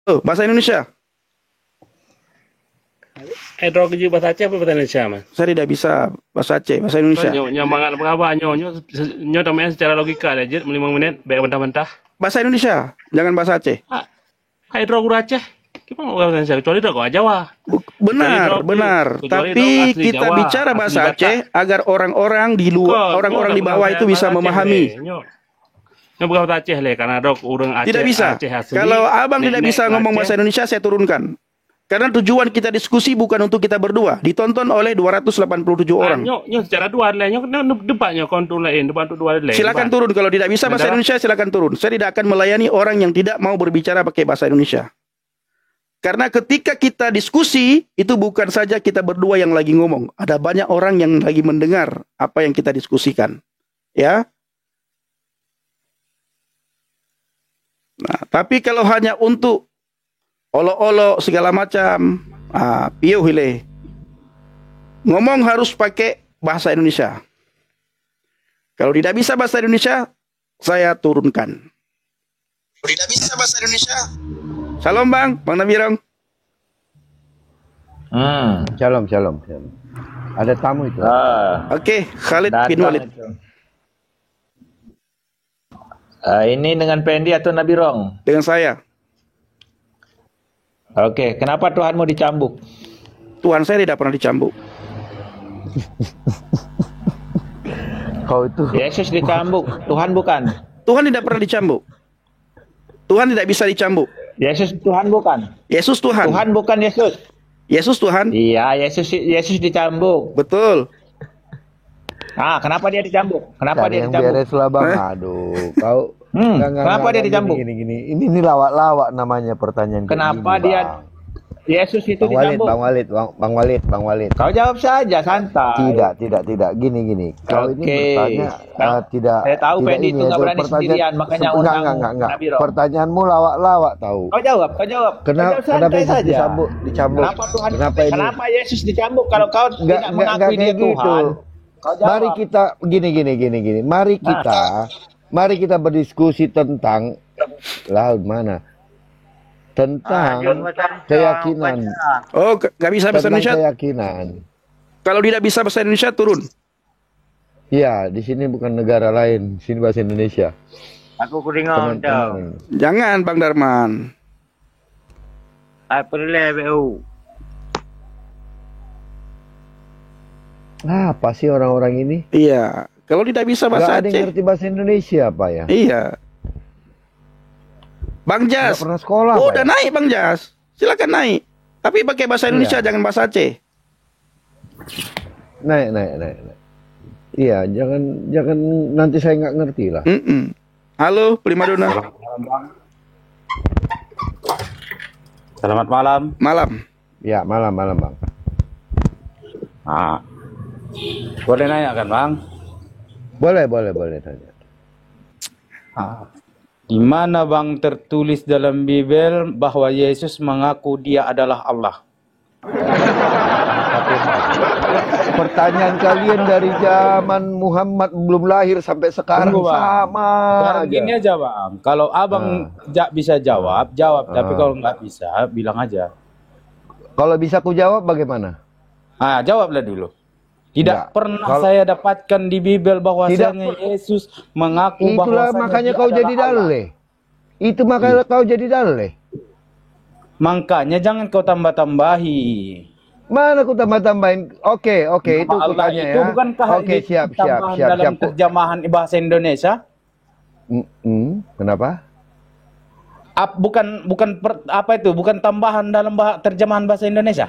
Oh, bahasa Indonesia. Hydro keji bahasa Aceh apa bahasa Indonesia, Mas? Saya tidak bisa bahasa Aceh, bahasa Indonesia. Nyo mangat apa nyo tamanya secara logika aja 5 menit baik mentah-mentah. Bahasa Indonesia, jangan bahasa Aceh. Hydro guru Aceh. Gimana bahasa Indonesia? Kecuali kok Jawa. Benar. Tapi kita Jawa, bicara bahasa Aceh agar orang-orang di luar, orang-orang di bawah itu bisa memahami. Nyo bukan bahasa Aceh karena dok urang Aceh. Tidak bisa. Aceh asli, kalau abang tidak bisa ngomong bahasa Indonesia, saya turunkan. Karena tujuan kita diskusi bukan untuk kita berdua. Ditonton oleh 287 orang. Nyo secara dua lain. Nyo depannya kontur lain. Depan untuk dua lain. Silakan turun. Kalau tidak bisa bahasa Indonesia, silakan turun. Saya tidak akan melayani orang yang tidak mau berbicara pakai bahasa Indonesia. Karena ketika kita diskusi, itu bukan saja kita berdua yang lagi ngomong. Ada banyak orang yang lagi mendengar apa yang kita diskusikan. Ya. Nah, tapi kalau hanya untuk olok-olok segala macam, piuh hile. Ngomong harus pakai bahasa Indonesia. Kalau tidak bisa bahasa Indonesia, saya turunkan. Kalau tidak bisa bahasa Indonesia. Salam Bang Nabirong. Shalom. Ada tamu itu. Oke, Khalid bin Walid. Ini dengan Pendi atau Nabirong? Dengan saya. Oke, kenapa Tuhanmu dicambuk? Tuhan saya tidak pernah dicambuk. Kau itu. Yesus dicambuk, Tuhan bukan. Tuhan tidak pernah dicambuk. Tuhan tidak bisa dicambuk. Yesus Tuhan bukan. Yesus Tuhan. Tuhan bukan Yesus. Yesus Tuhan. Iya, Yesus dicambuk. Betul. Kenapa dia dicambuk? Kenapa dia dicambuk? Beres lah Bang. Aduh, kau kenapa dia dicambuk? Gini. Ini lawak-lawak namanya pertanyaan. Kenapa gini, dia Yesus itu dicambuk? Bang Walid. Kau jawab saja santai. Tidak. Gini. Kau ini bertanya tidak. Saya tahu Pendi itu nggak berani sendirian, makanya enggak. Pertanyaanmu lawak-lawak tahu. Kau jawab. Kenapa Yesus dicambuk? Kenapa Yesus dicambuk kalau kau tidak mengakui dia Tuhan? Mari kita gini. Mari kita berdiskusi tentang tentang keyakinan. Oh, nggak bisa bahasa Indonesia. Keyakinan. Kalau tidak bisa bahasa Indonesia, turun. Iya, di sini bukan negara lain, sini bahasa Indonesia. Aku kuringau Jangan Bang Darman. Apa BU? Apa sih orang-orang ini? Iya, kalau tidak bisa bahasa Aceh. Gak ada yang ngerti bahasa Indonesia apa ya? Iya. Bang Jas. Gak pernah sekolah. Udah naik Bang Jas. Silakan naik. Tapi pakai bahasa Indonesia, jangan bahasa Aceh. Naik. Iya, jangan nanti saya nggak ngerti lah. Halo, Primadona. Selamat malam. Malam. Ya, malam Bang. Boleh nanya kan Bang? Boleh tanya. Di mana Bang tertulis dalam Bible bahwa Yesus mengaku dia adalah Allah? Pertanyaan kalian dari zaman Muhammad belum lahir sampai sekarang sama aja. Gini aja Bang, kalau Abang bisa jawab. Tapi kalau nggak bisa, bilang aja. Kalau bisa ku jawab bagaimana? Jawablah dulu. Tidak pernah saya dapatkan di Bible bahwasanya Yesus mengaku bahwasanya makanya kau jadi dalih. Itu makanya kau jadi dalih. Makanya jangan kau tambah-tambahi. Mana aku tambah-tambahin? Oke, itu aku tanya ya. Itu bukankah siap. dalam terjemahan bahasa Indonesia? Kenapa? Bukan tambahan dalam terjemahan bahasa Indonesia?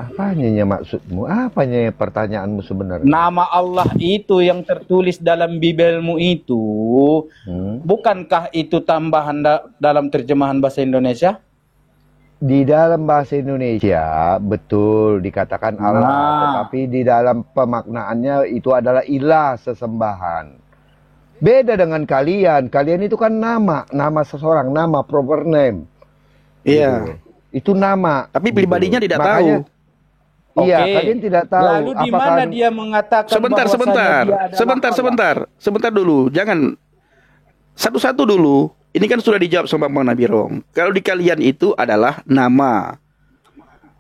Apanya maksudmu? Apanya pertanyaanmu sebenarnya? Nama Allah itu yang tertulis dalam Bibelmu itu, bukankah itu tambahan dalam terjemahan bahasa Indonesia? Di dalam bahasa Indonesia betul dikatakan Allah, tetapi di dalam pemaknaannya itu adalah ilah, sesembahan. Beda dengan kalian. Kalian itu kan nama seseorang, nama proper name. Iya. Gitu. Itu nama. Tapi pribadinya tidak tahu. Iya, kalian tidak tahu. Lalu di mana dia mengatakan Sebentar dulu. Jangan satu-satu dulu. ini kan sudah dijawab sama Bang Nabirong. Kalau di kalian itu adalah nama.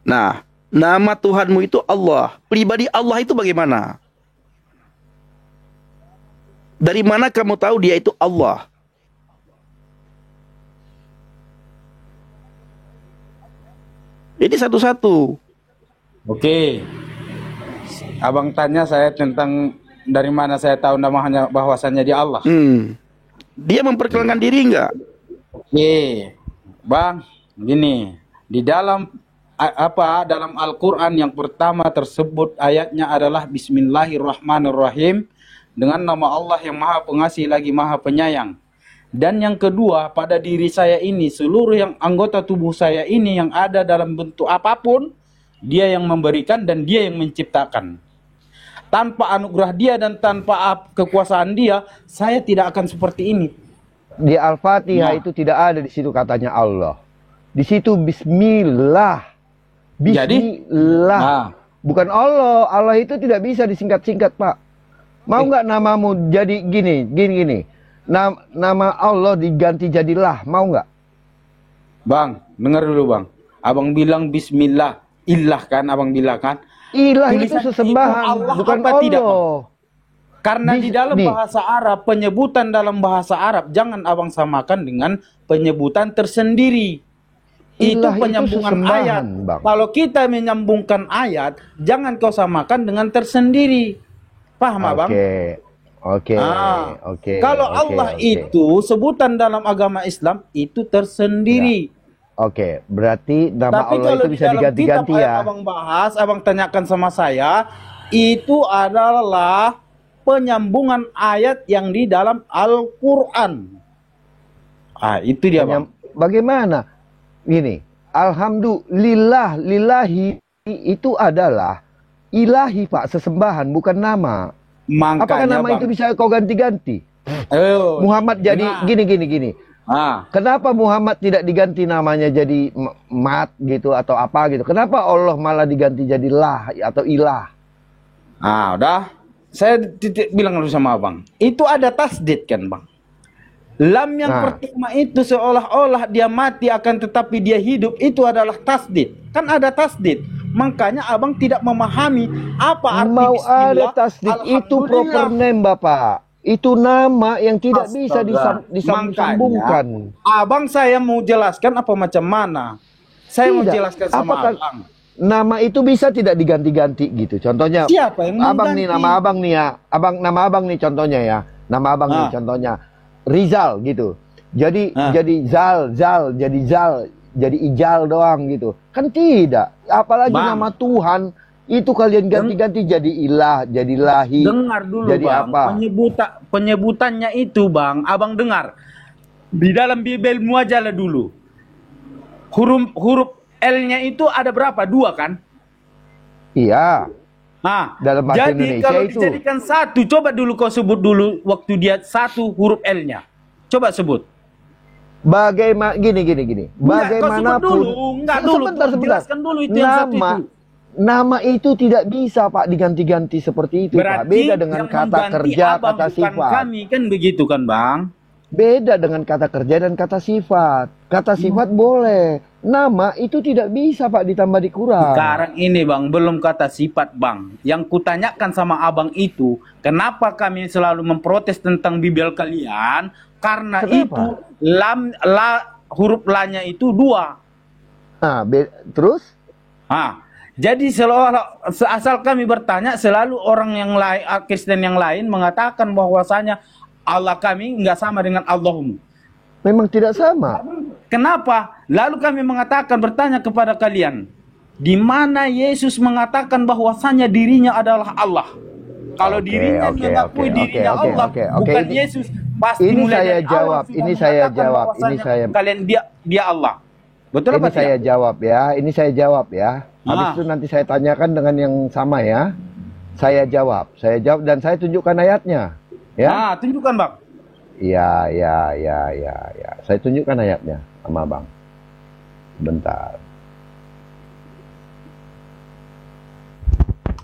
Nah, nama Tuhanmu itu Allah. Pribadi Allah itu bagaimana? Dari mana kamu tahu dia itu Allah? Ini satu-satu. Oke. Abang tanya saya tentang dari mana saya tahu namanya bahwasannya dia Allah. Dia memperkenalkan diri enggak? Oke. Bang, gini. Di dalam dalam Al-Qur'an yang pertama tersebut ayatnya adalah Bismillahirrahmanirrahim, dengan nama Allah yang Maha Pengasih lagi Maha Penyayang. Dan yang kedua, pada diri saya ini, seluruh yang anggota tubuh saya ini yang ada dalam bentuk apapun, dia yang memberikan dan dia yang menciptakan. Tanpa anugerah dia dan tanpa kekuasaan dia, saya tidak akan seperti ini. Di Al-Fatihah itu tidak ada di situ katanya Allah. Di situ Bismillah. Bismillah. Bukan Allah. Allah itu tidak bisa disingkat-singkat, Pak. Mau nggak namamu jadi gini? Nama Allah diganti jadilah, mau nggak? Bang, dengar dulu bang. Abang bilang Bismillah, ilah kan? Abang bilang kan? Ilah itu sesembahan, Allah, bukan apa Allah. Tidak, karena di dalam bahasa Arab, penyebutan dalam bahasa Arab jangan abang samakan dengan penyebutan tersendiri. Ilah itu penyambungan ayat. Bang. Kalau kita menyambungkan ayat, jangan kau samakan dengan tersendiri. Paham abang? Oke. Kalau Allah itu sebutan dalam agama Islam itu tersendiri. Oke, berarti nama Tapi Allah itu bisa diganti-ganti ya. Abang bahas, abang tanyakan sama saya, itu adalah penyambungan ayat yang di dalam Al-Qur'an. Itu dia bang. Bagaimana? Gini, alhamdulillah, lillahi itu adalah ilahi Pak, sesembahan bukan nama. Makanya, apakah nama bang, itu bisa kau ganti-ganti? Muhammad jadi gini. Kenapa Muhammad tidak diganti namanya jadi Mat gitu atau apa gitu? Kenapa Allah malah diganti jadi lah atau ilah? Udah. Saya bilang dulu sama abang. Itu ada tasdid kan bang? Lam yang pertama itu seolah-olah dia mati akan tetapi dia hidup, itu adalah tasdid. Kan ada tasdid. Makanya abang tidak memahami apa arti mau bismillah. Ada tasdid itu proper name Bapak. Itu nama yang tidak bisa disambungkan. Abang saya mau jelaskan apa macam mana. Saya mau jelaskan sama abang. Nama itu bisa tidak diganti-ganti gitu. Contohnya siapa yang abang nih, nama abang nih ya. Nama abang nih contohnya ya. Nama abang nih contohnya Rizal gitu. Jadi Zal, jadi Ijal doang gitu. Kan tidak. Apalagi nama Tuhan itu kalian ganti-ganti jadi ilah, jadi lahi. Dengar dulu jadi bang, apa? Penyebutannya itu bang, abang dengar. Di dalam Bibelmu aja lah dulu. Huruf L-nya itu ada berapa? 2 kan? Iya. Dalam bahasa jadi Indonesia kalau itu dijadikan 1, coba dulu kau sebut dulu waktu dia 1 huruf L-nya. Coba sebut. Bagaimana gini. Bagaimanapun. Sebentar. Jelaskan dulu itu yang satu itu. Nama itu tidak bisa Pak diganti-ganti seperti itu. Berarti Pak. Beda dengan kata kerja, kata sifat. Kami kan begitu kan bang? Beda dengan kata kerja dan kata sifat. Kata sifat boleh. Nama itu tidak bisa Pak ditambah dikurang. Sekarang ini bang, belum kata sifat bang. Yang kutanyakan sama abang itu, kenapa kami selalu memprotes tentang Bibel kalian? Karena itu huruf la-nya itu 2. Terus? Jadi asal kami bertanya, selalu orang yang lain, Kristen yang lain mengatakan bahwasanya Allah kami nggak sama dengan Allahmu. Memang tidak sama. Kenapa? Lalu kami bertanya kepada kalian, di mana Yesus mengatakan bahwasanya dirinya adalah Allah? Kalau dirinya mengakui dirinya Allah, bukan Yesus. Pasti ini saya jawab. Kalian dia Allah. Betul apa tidak? Ini saya jawab ya. Habis itu nanti saya tanyakan dengan yang sama ya. Saya jawab dan saya tunjukkan ayatnya. Ya. Tunjukkan bang. Ya. Saya tunjukkan ayatnya sama bang. Bentar.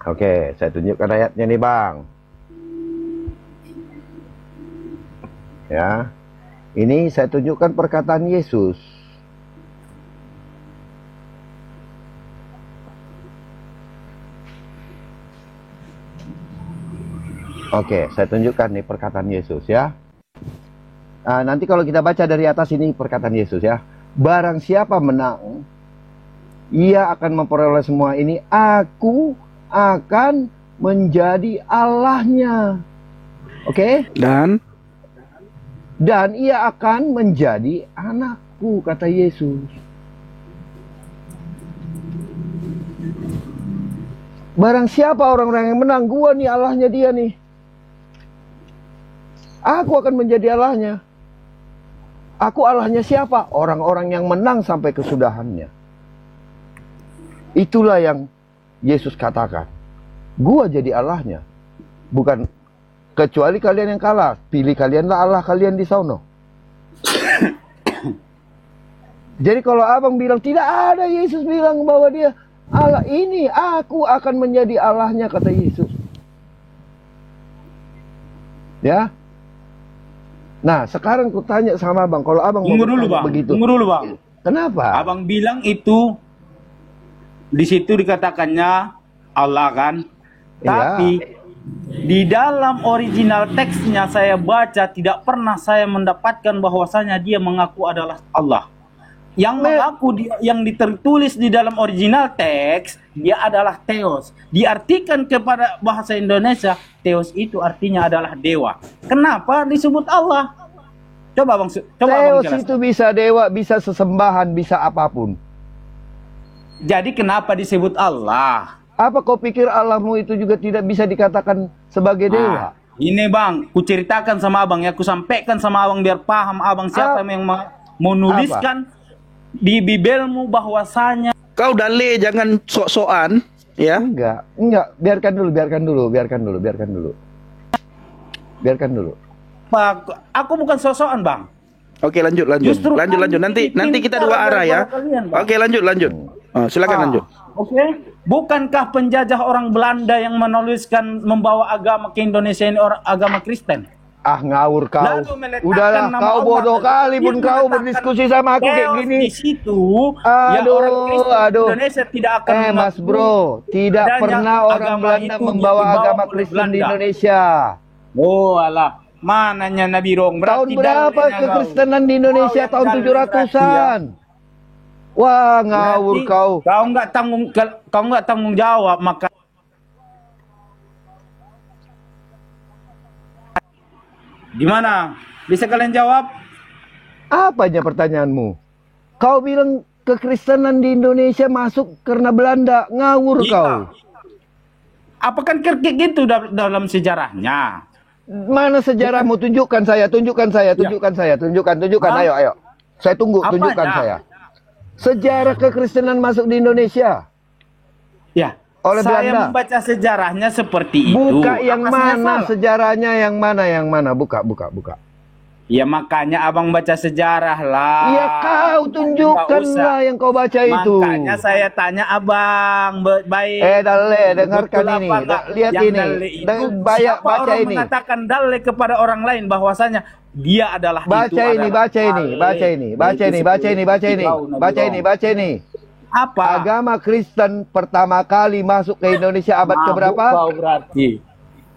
Oke, saya tunjukkan ayatnya nih bang. Ya. Ini saya tunjukkan perkataan Yesus. Oke, saya tunjukkan nih perkataan Yesus ya. Nanti kalau kita baca dari atas ini perkataan Yesus ya. Barang siapa menang, ia akan memperoleh semua ini. Aku akan menjadi Allahnya. Oke? Dan ia akan menjadi anakku, kata Yesus. Barang siapa orang-orang yang menang, gua nih Allahnya dia nih. Aku akan menjadi Allahnya. Aku Allahnya siapa? Orang-orang yang menang sampai kesudahannya. Itulah yang Yesus katakan. Gua jadi Allahnya. Bukan kecuali kalian yang kalah. Pilih kalianlah Allah kalian di sono. Jadi kalau abang bilang tidak ada, Yesus bilang bahwa dia Allah, ini aku akan menjadi Allahnya, kata Yesus. Ya. Nah, sekarang ku tanya sama abang, kalau abang Tunggu dulu bang, begitu, tunggu dulu bang. kenapa? Abang bilang itu di situ dikatakannya Allah kan, tapi di dalam original teksnya saya baca tidak pernah saya mendapatkan bahwasanya dia mengaku adalah Allah. Yang mengaku yang ditertulis di dalam original teks dia adalah Theos. Diartikan kepada bahasa Indonesia, Theos itu artinya adalah dewa. Kenapa disebut Allah? Coba abang Theos jelaskan. itu bisa dewa, bisa sesembahan, bisa apapun. Jadi kenapa disebut Allah? Apa kau pikir Allahmu itu juga tidak bisa dikatakan sebagai dewa? Ini bang, ku ceritakan sama abang ya, ku sampaikan sama abang biar paham abang siapa yang menuliskan di Bibelmu bahwasanya. Kau dalih jangan sok-sokan, ya. Enggak, biarkan dulu. Pak, aku bukan sosokan bang. Oke, lanjut. Justru Lanjut. Nanti kita dua arah ya. Oke, lanjut. Silakan lanjut. Oke. Bukankah penjajah orang Belanda yang menuliskan membawa agama ke Indonesia ini orang agama Kristen? Ngawur kau. Lalu meletakkan Udahlah, nama kau Allah. bodoh kali pun Dia kau meletakkan berdiskusi sama aku kayak Theos gini. Di situ, ya orang Kristen Indonesia tidak akan Mas mengakui bro, tidak adanya pernah orang agama Belanda itu membawa dibawa agama oleh Kristen di Belanda. Indonesia. Oh alah, mananya Nabi Rong? Tahun berapa kekristenan di Indonesia? Tahun 700-an. Wah, ngawur kau. Kau nggak tanggung jawab, maka gimana? Bisa kalian jawab? Apanya pertanyaanmu? Kau bilang kekristenan di Indonesia masuk karena Belanda. Ngawur Iya. kau. Apakah kayak gitu dalam sejarahnya? Mana sejarahmu? Tunjukkan saya. Tunjukkan. Ayo. Saya tunggu, Apanya? tunjukkan saya. Sejarah kekristenan masuk di Indonesia. Ya. Oleh Saya Belanda. membaca sejarahnya seperti itu. Buka yang Apa saya mana salah? sejarahnya, yang mana. Buka. Ya makanya abang baca sejarah lah. Iya, kau tunjukkan Nggak usah. lah yang kau baca itu. Makanya saya tanya abang baik. Dale, dengarkan Betul ini. apa enggak? Lihat Yang ini. dale itu, Baca siapa orang ini. mengatakan dale kepada orang lain bahwasanya dia adalah Baca ini. Apa? Agama Kristen pertama kali masuk ke Indonesia abad keberapa? Kau berarti.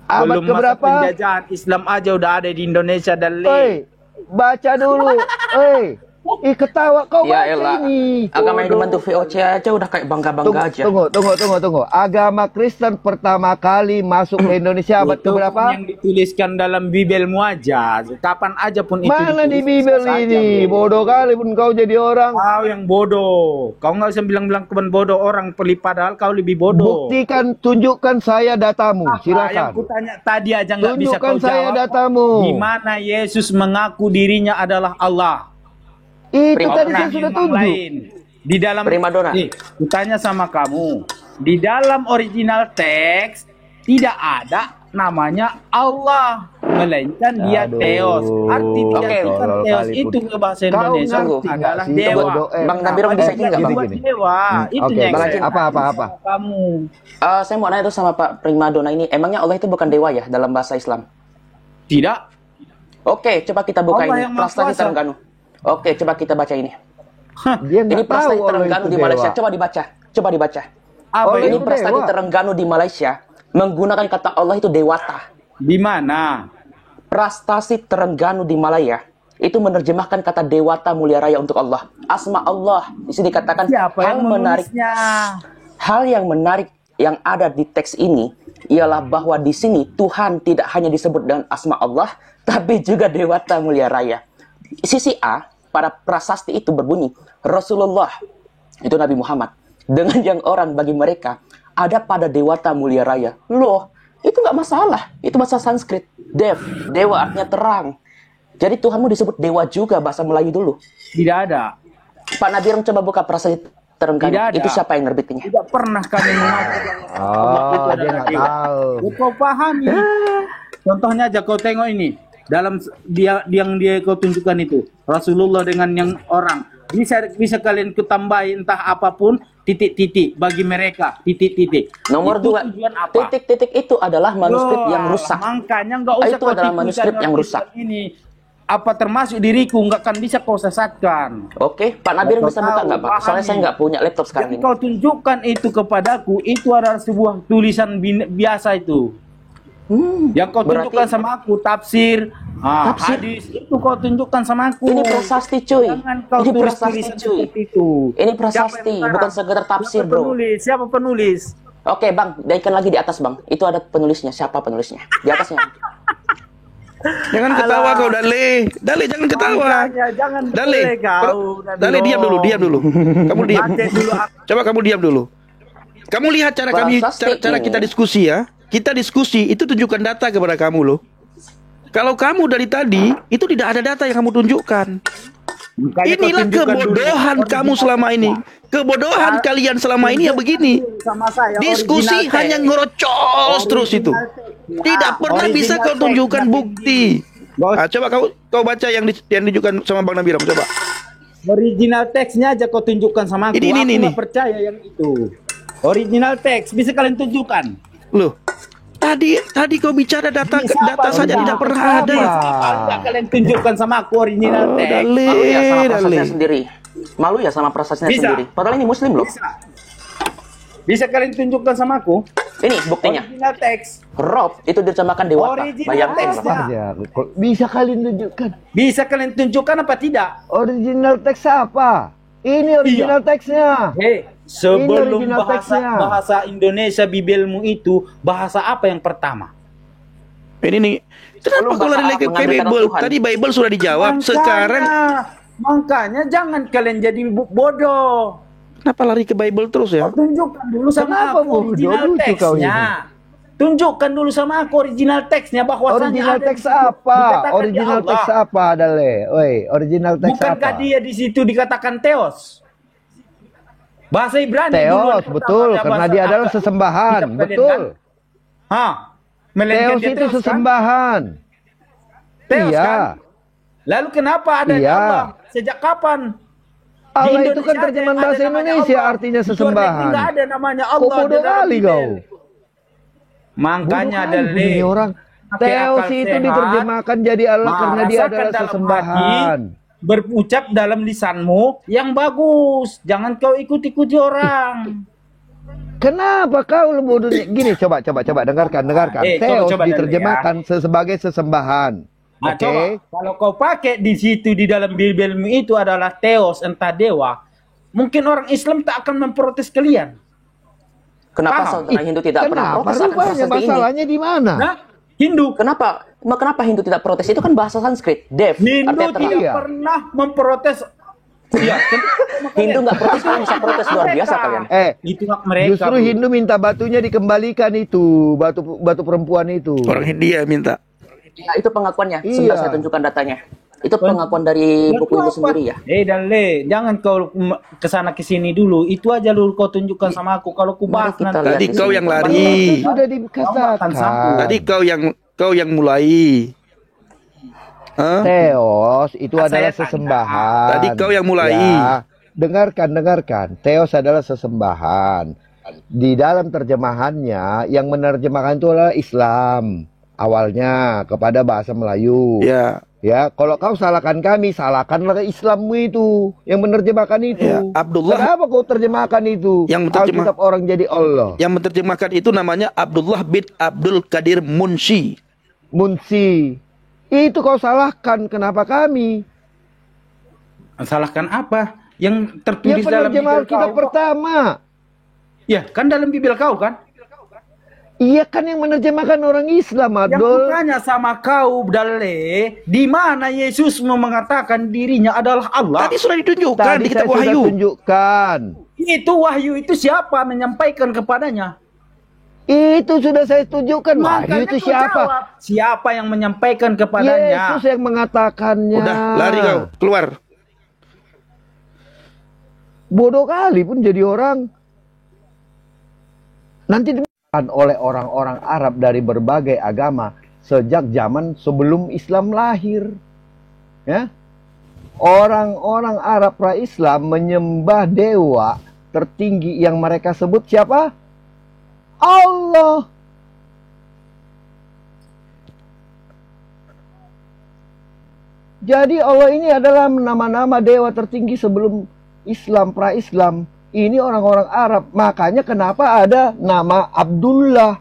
Abad Belum masa keberapa? penjajahan Islam aja udah ada di Indonesia dale. Oi, baca dulu. Ketawa kau Ya baca elah, ini. agama yang Bodoh. dibantu VOC aja udah kayak bangga-bangga aja. Tunggu. Agama Kristen pertama kali masuk ke Indonesia abad Itu keberapa? yang dituliskan dalam Bibelmu aja. Kapan aja pun itu. Mana di ditulis, Bibel bisa saja, ini? bro. Bodoh kali pun kau jadi orang. Kau yang bodoh. Kau nggak bisa bilang keban bodoh orang padahal kau lebih bodoh. Buktikan, tunjukkan saya datamu. Yang Silakan. kutanya tadi aja nggak bisa Tunjukkan kau saya jawab. datamu. Di mana Yesus mengaku dirinya adalah Allah? Itu Prima tadi donna. saya sudah Memang tunjuk. lain. Di dalam Primadona. Nih, kutanya sama kamu. Di dalam original teks tidak ada namanya Allah, melainkan dia Aduh. Theos. Arti diartikan Tolol Theos kali itu pun. ke bahasa Kau Indonesia ngerti nggak adalah sih? dewa. Bodoh, Bang Nabirong bisa izin nggak, Bang? Disebut dewa. Itu Oke, yang Bang saya Aceh, apa? tanya sama kamu. Saya mau nanya tuh sama Pak Primadona ini, emangnya Allah itu bukan dewa ya dalam bahasa Islam? Tidak. Oke, coba kita buka Allah ini. yang Maha Prasasti Kuasa. Terengganu. Oke, coba kita baca ini. Dia Ini nggak tahu Prasasti Allah Terengganu itu di Malaysia. dewa. Coba dibaca. Coba dibaca. Apa Oh, Ini itu? itu Prasasti dewa. Terengganu di Malaysia menggunakan kata Allah itu dewata. Di mana? Prastasi Terengganu di Malaya itu menerjemahkan kata dewata mulia raya untuk Allah. Asma Allah. Di sini dikatakan Siapa yang menulisnya? Hal yang menarik yang ada di teks ini ialah bahwa di sini Tuhan tidak hanya disebut dengan asma Allah, tapi juga dewata mulia raya. Sisi A, pada prasasti itu berbunyi, Rasulullah, itu Nabi Muhammad, dengan yang orang bagi mereka, ada pada dewata mulia raya. Loh, itu nggak masalah. Itu bahasa Sanskrit. Dewa artinya terang. Jadi Tuhanmu disebut dewa juga bahasa Melayu dulu. Tidak ada. Pak Nabiram coba buka prasasti Terengganu. Tidak ada. Itu siapa yang nerbitinnya? Tidak pernah kami mengaku. Oh, dia nggak tahu. Kau pahami. Contohnya aja kau tengok ini. Dalam yang dia kau tunjukkan itu. Rasulullah dengan yang orang. Bisa kalian ketambahin entah apapun. Titik-titik bagi mereka. Titik-titik. Nomor Itu 2, tujuan apa? titik-titik itu adalah manuskrip Loh, yang rusak. Makanya nggak usah Itu kau adalah tipu manuskrip misalnya yang rusak. Ini. Apa termasuk diriku nggak akan bisa kau sesatkan. Oke, Pak Nabiram Kau bisa buka tahu, nggak, Pak? Soalnya pahami. saya nggak punya laptop sekarang Yang ini. kau tunjukkan itu kepadaku, itu adalah sebuah tulisan biasa itu. Yang kau berarti- tunjukkan sama aku, tafsir, Tafsir? hadis, itu kau tunjukkan sama aku. Ini prasasti, cuy. Jangan kau Ini tulis prasasti, tulisan cuy. seperti itu. Ini Siapa prasasti, yang mengarang? bukan sekedar tafsir, Siapa bro. penulis? Siapa penulis? Oke, Bang, naikkan lagi di atas, Bang. Itu ada penulisnya. Siapa penulisnya? Di atasnya. Jangan ketawa kau, Dale. Dale, jangan ketawa. Makanya jangan Dale, boleh kau. Dale, diam dulu, diam dulu. Kamu diam. Baca dulu apa. Coba kamu diam dulu. Kamu lihat cara Prasasti cara ini. kita diskusi ya. Kita diskusi itu tunjukkan data kepada kamu loh. Kalau kamu dari tadi itu tidak ada data yang kamu tunjukkan. Makanya kau Inilah tunjukkan dulu kebodohan kamu selama ini. Kebodohan kalian selama ini ya begini. sama saya, Diskusi original hanya text. ngerocos terus itu. Tidak pernah bisa kau Original tunjukkan text, bukti. Bos. Coba kau baca yang ditunjukkan sama Bang Nabiram, coba. Original teksnya aja kau tunjukkan sama aku. Ini, Aku ini. nggak percaya yang itu. Original teks bisa kalian tunjukkan. Loh. Tadi kau bicara data saja tidak pernah ada. Bisa kalian tunjukkan sama aku original teks. Dale, Malu ya sama Dale. prasasnya sendiri. Malu ya sama prasasnya Bisa. sendiri. Padahal ini Muslim loh. Bisa kalian tunjukkan sama aku Ini buktinya. original teks. Rob itu diterjemahkan dewata. Original Bayangkan, text. Bapak. Apa ya? Bisa kalian tunjukkan Bisa kalian tunjukkan apa tidak? original teks apa? Ini original teksnya. Sebelum original teksnya. bahasa Indonesia Bibelmu itu bahasa apa yang pertama? Ini nih. Kenapa Belum kau bahasa lari Arab ke mengambil kata Bible? Tuhan. Tadi Bible sudah dijawab. Sekarang Makanya jangan kalian jadi bodoh. kenapa lari ke Bible terus ya? Tunjukkan dulu sama Kenapa aku bodoh? original Lucu kau teksnya. Tunjukkan dulu sama aku original teksnya bahwasanya Original ada teks di situ apa? dikatakan Original ya teks Allah. apa, Dale? Oi, original teks Bukankah apa? dia di situ dikatakan Theos? Bahasa Ibrani dulu Theos, yang betul, pertama, karena bahasa dia adalah apa? sesembahan, Kitab kalian betul. kan? Hah? Melainkan Theos dia itu Theos, kan? sesembahan. Theos, Iya. kan? Lalu kenapa ada Iya. Allah? Sejak kapan? Di Allah itu Indonesia kan aja terjemahan yang ada bahasa namanya Indonesia, Allah. artinya Di luar negeri sesembahan. nggak ada namanya Kok Allah. di bodoh dalam kali Bibel. kau? Makanya Bodoh ada kali bunyi orang. Pakai Theos akal itu sehat, diterjemahkan jadi Allah karena dia rasakan adalah dalam sesembahan. hati, berucap dalam lisanmu yang bagus. Jangan kau ikut-ikuti orang. Kenapa kau bodohnya? Gini, coba dengarkan. Theos coba diterjemahkan sebagai sesembahan. Nah, Oke. coba kalau kau pakai di situ di dalam Bibelmu itu adalah Theos, entah dewa, mungkin orang Islam tak akan memprotes kalian. Kenapa Paham? saudara Hindu tidak pernah Kenapa protes akan rupanya prasasti ini? masalahnya di mana? Nah, Hindu, Kenapa Hindu tidak protes? Itu kan bahasa Sanskrit. Dev. Hindu artinya tenang. tidak Iya. pernah memprotes. Iya, Hindu nggak protes, kalian bisa protes luar biasa kalian. Itu hak mereka. Justru Bu. Hindu minta batunya dikembalikan itu, batu perempuan itu. Orang India minta. Nah, itu pengakuannya. Iya. Sebentar saya tunjukkan datanya. Itu pengakuan dari buku itu sendiri ya. Dale, jangan kau kesana kesini dulu. Itu aja dulu kau tunjukkan sama aku. Kalau ku bahas Mari kita nanti. lihat Tadi di kau sini. yang lari. Sudah Makan sapu. dikatakan. Tadi kau yang mulai. Hah? Theos itu Saya adalah tanya. sesembahan. Tadi kau yang mulai. Ya, dengarkan. Theos adalah sesembahan. Di dalam terjemahannya, yang menerjemahkan itu adalah Islam. Awalnya kepada bahasa Melayu. Ya. Ya, kalau kau salahkan kami, salahkanlah Islammu itu yang menerjemahkan itu. Ya, Abdullah Kenapa kau terjemahkan itu? yang menerjemah Alkitab orang jadi Allah. yang menerjemahkan itu namanya Abdullah bin Abdul Qadir Munshi. Munsi. Itu kau salahkan, kenapa kami? Salahkan apa? Yang Ya tertulis dalam penerjemah Bible Alkitab kau. pertama. Ya, kan dalam Bible kau kan? Iya kan yang menerjemahkan orang Islam, Yang Abdul. kutanya sama kau, Dale, di mana Yesus mengatakan dirinya adalah Allah? Tadi sudah ditunjukkan Tadi di saya kitab sudah Wahyu. tunjukkan. Itu wahyu itu siapa menyampaikan kepadanya? Itu sudah saya tunjukkan. Wahyu itu kau siapa? jawab, siapa yang menyampaikan kepadanya? Yesus yang mengatakannya. Udah, lari kau, keluar. Bodoh kali pun jadi orang. Nanti dimakan oleh orang-orang Arab dari berbagai agama sejak zaman sebelum Islam lahir. Ya. Orang-orang Arab pra-Islam menyembah dewa tertinggi yang mereka sebut siapa? Allah. Jadi Allah ini adalah nama-nama dewa tertinggi sebelum Islam, pra-Islam. Ini orang-orang Arab. Makanya kenapa ada nama Abdullah.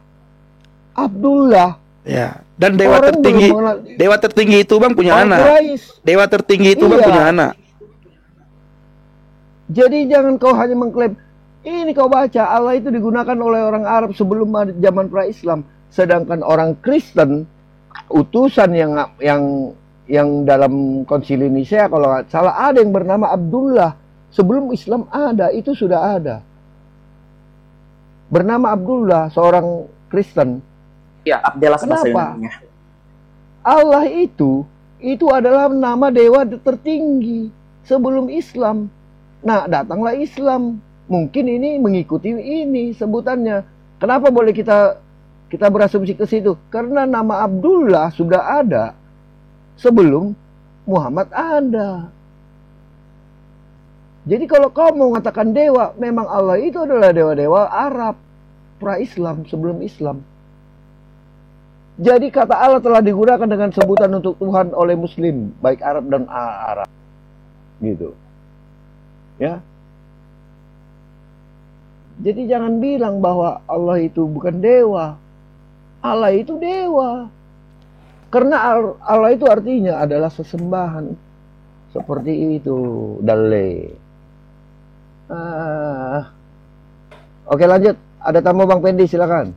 Abdullah. Ya, dan dewa Orang tertinggi, belum mengenal- dewa tertinggi itu Bang punya Orang anak. Quraisy. Dewa tertinggi itu Bang Iya. punya anak. Jadi jangan kau hanya mengklaim. Ini kau baca, Allah itu digunakan oleh orang Arab sebelum ada zaman pra-Islam. Sedangkan orang Kristen, utusan yang dalam konsili Nicea kalau nggak salah ada yang bernama Abdullah. Sebelum Islam ada, itu sudah ada. Bernama Abdullah, seorang Kristen. Ya, Abdelas bahasa Kenapa? Yunaninya. Allah itu adalah nama dewa tertinggi sebelum Islam. Nah, datanglah Islam. Mungkin ini mengikuti ini sebutannya. Kenapa boleh kita berasumsi ke situ? Karena nama Abdullah sudah ada sebelum Muhammad ada. Jadi kalau kau mau mengatakan dewa, memang Allah itu adalah dewa-dewa Arab pra-Islam sebelum Islam. Jadi kata Allah telah digunakan dengan sebutan untuk Tuhan oleh Muslim, baik Arab dan Arab, gitu. Ya. Jadi jangan bilang bahwa Allah itu bukan dewa. Allah itu dewa. Karena Allah itu artinya adalah sesembahan. Seperti itu, Dale. Oke lanjut. Ada tamu Bang Pendi, silakan.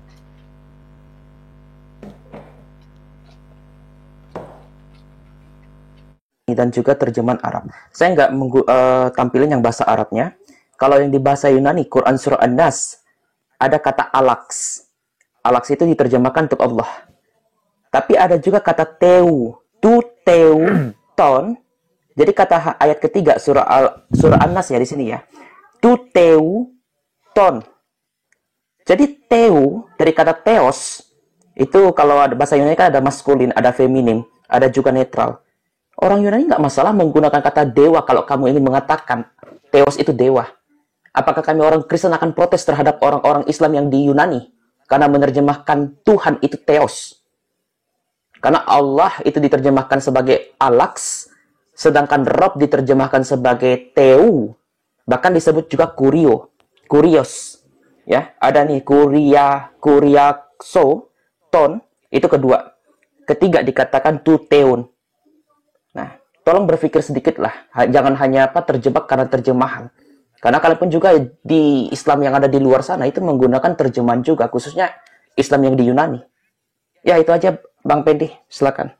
Dan juga terjemahan Arab. Saya nggak tampilin yang bahasa Arabnya. Kalau yang di bahasa Yunani, Quran Surah An-Nas, ada kata alaks. Alaks itu diterjemahkan untuk Allah. Tapi ada juga kata teu. Tu teu ton. Jadi kata ayat ketiga surah An-Nas ya di sini ya. Tu teu ton. Jadi teu dari kata theos itu kalau ada bahasa Yunani kan ada maskulin, ada feminim, ada juga netral. Orang Yunani nggak masalah menggunakan kata dewa kalau kamu ingin mengatakan theos itu dewa. Apakah kami orang Kristen akan protes terhadap orang-orang Islam yang di Yunani karena menerjemahkan Tuhan itu theos? Karena Allah itu diterjemahkan sebagai alaks, sedangkan Rob diterjemahkan sebagai teu, bahkan disebut juga kurio, kurios. Ya, ada nih kuriakso, ton, itu kedua. Ketiga dikatakan tuteun. Nah, tolong berpikir sedikit lah. Jangan hanya terjebak karena terjemahan. Karena kalian pun juga di Islam yang ada di luar sana itu menggunakan terjemahan juga, khususnya Islam yang di Yunani. Ya, itu aja Bang Pendi, silakan.